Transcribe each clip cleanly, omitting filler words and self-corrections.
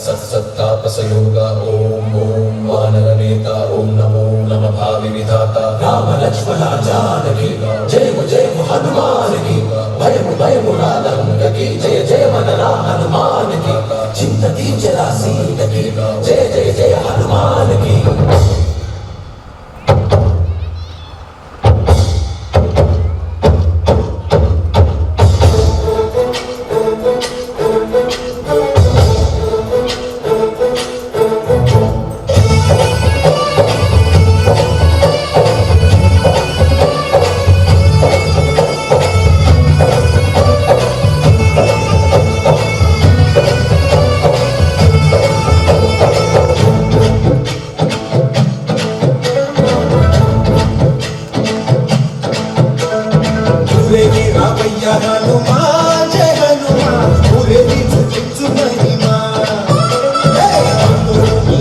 सत्सत्तापसयोगा ओम ओम वानरनेता ओम नमो नमः भावि विधाता राम लक्ष्मण जानकी जय हनुमान की भय राधंग की जय जय मनरा हनुमान की चिंतती जरासीत की जय जय जय हनुमान की। हनुमान जय हनुमान पूरे दिन चिंचु महिमा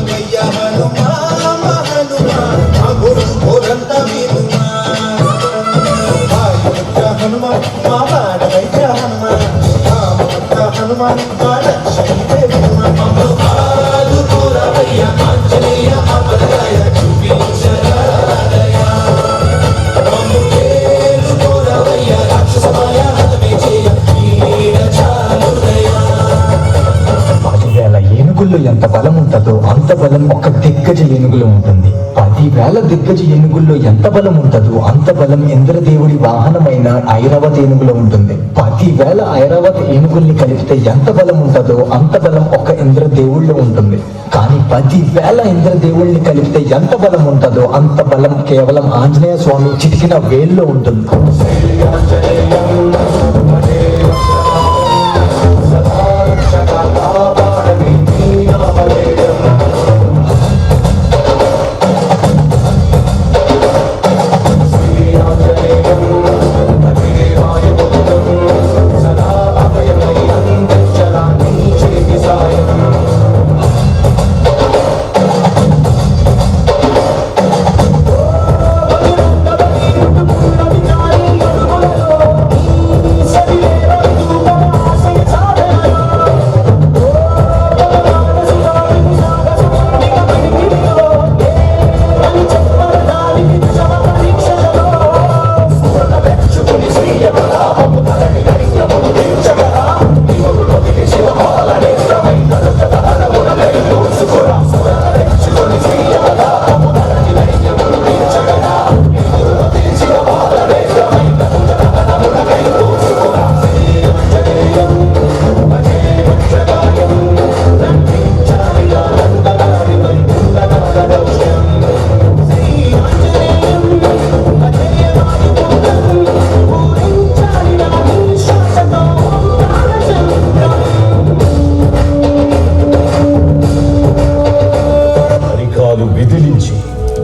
मैया हनुमान हनुमान गुरु गोरंत विनुमा हनुमान माबाड़ मैया हनुमान हनुमान शहीदे हनुमान मैया आंजनेय अपराय चुपी ఏనుగుల్లో ఎంత బలం ఉంటుందో అంత బలం ఒక దిగ్గజ ఏనుగులో ఉంటుంది. 10,000 దిగ్గజ ఏనుగుల్లో ఎంత బలం ఉంటుందో అంత బలం ఇంద్రదేవుడి వాహనమైన ఐరావత ఏనుగులో ఉంటుంది. 10,000 ఐరావత ఏనుగుల్ని కలిపితే ఎంత బలం ఉంటుందో అంత బలం ఒక ఇంద్రదేవుళ్ళలో ఉంటుంది. కానీ 10,000 ఇంద్రదేవుల్ని కలిపితే ఎంత బలం ఉంటుందో అంత బలం కేవలం ఆంజనేయ స్వామి చిటికిన వేల్లో ఉంటుంది.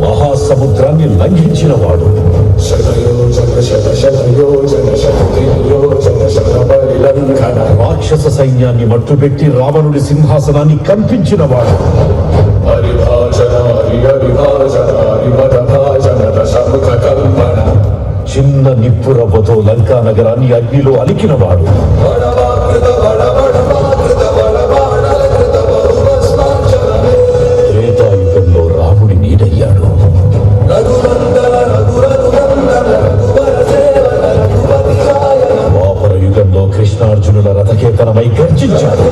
మహాసముద్రాన్ని లంఘించిన వాడు. రాక్షస సైన్యాన్ని మట్టుపెట్టి రావణుడి సింహాసనాన్ని కంపించిన వాడు. చిన్న నిప్పురవ్వతో లంకా నగరాన్ని అగ్నిలో అలికినవాడు. త్రేతాయుగంలో రాముడి నీడయ్యాడు. ద్వాపర యుగంలో కృష్ణార్జునుల రథకేతనమై గర్జించాడు.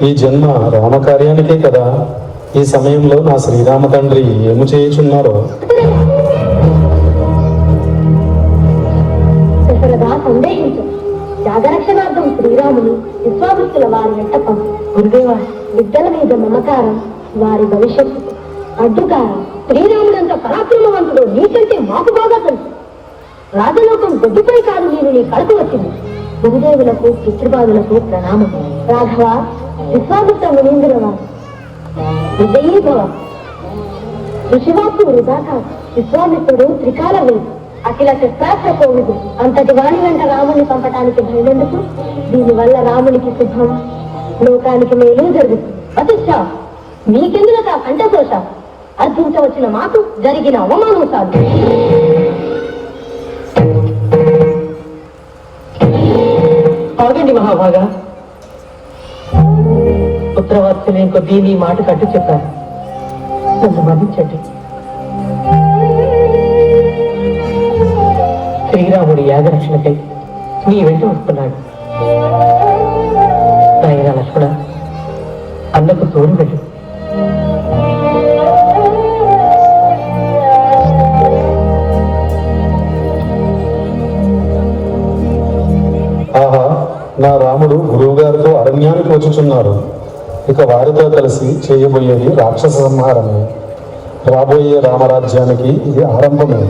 ఈ జన్మ రామకార్యానికే కదా. ఈ సమయంలో నా శ్రీరామ తండ్రి ఏమి చేయుచున్నారో. సందేహించు. జాగరక్షణార్థం శ్రీరాముని విశ్వామిత్రుల వారి వెంట పంపు. గురుదేవా, బిడ్డల మీద మమకారం వారి భవిష్యత్తు అడ్డుకారం. శ్రీరాముడంత పరాక్రమవంతుడు నీకంటే మాకు బాగా తెలుసు. రాజలోకం గొడ్డుపై కాదు నేను నీ కడుపు వచ్చింది. గురుదేవులకు పితృపాదులకు ప్రణామం. రాఘవ, విశ్వామిత్ర మునీంద్రవా, విజయీభవ. ఋషివాక్కు వృధా కాదు. విశ్వామిత్రుడు త్రికాల వేడు, అఖిల శస్త్రాస్త్ర కోవిదు. అంతటి వాణి వెంట రాముని పంపటానికి భయమెందుకు? దీనివల్ల రామునికి శుభం, లోకానికి మేలు జరుగుతుంది. వశిష్ఠ, మీకెందుకు ఆ కంఠశోష? అర్జించవచ్చిన మాకు జరిగిన అవమానం సాగు. ఆగండి మహాభాగా, పుత్రవాత్సల్యం కొద్దీ నీ మాట కట్టు చెప్పాను. నన్ను మన్నించండి. శ్రీరాముడి యాగరక్షణకై నీ వెంట వస్తున్నాడు. నాయనా లక్ష్మణ, అన్నకు తోడు వెళ్ళు. ఆహా, నా రాముడు గురువు గారితో అరణ్యానికి వచ్చుచున్నారు. ఇక వారితో కలిసి చేయబోయేది రాక్షస సంహారమే. రాబోయే రామరాజ్యానికి ఇది ఆరంభమే.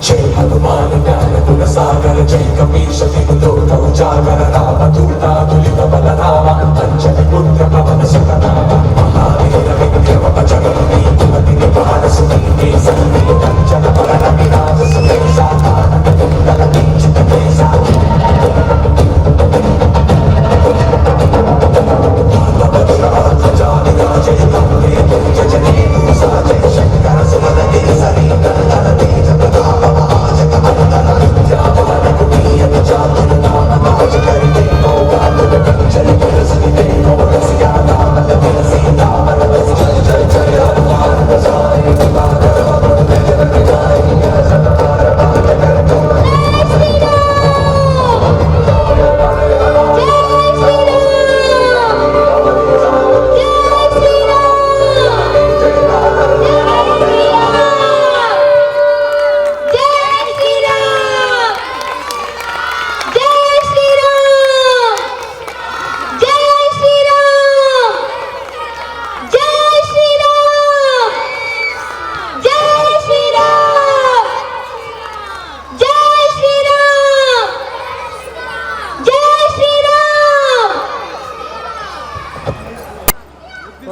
जय हनुमान ज्ञान गुण सागर जय कपीश तिहु लोक उजागर राम दूता तुलित बल रामा अंजन पुत्र पवन सुत नामा महावीर विक्रम बजरंगी कुमति निवार सुनीति संगी कंचन बरन विराज सुकेशा कानन कुंडल किंचित केसा जय कम्बे जय जनेऊ जय शंकर सुमन केसरी नंदन तेज प्रताप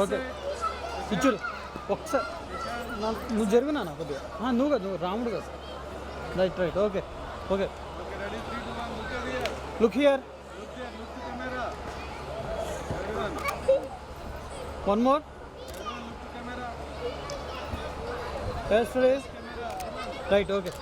ఓకే ఇచ్చుడు ఒకసారి నువ్వు జరుగునా కొద్దిగా నువ్వు కదా నువ్వు రాముడు కదా right right okay okay look here one more right okay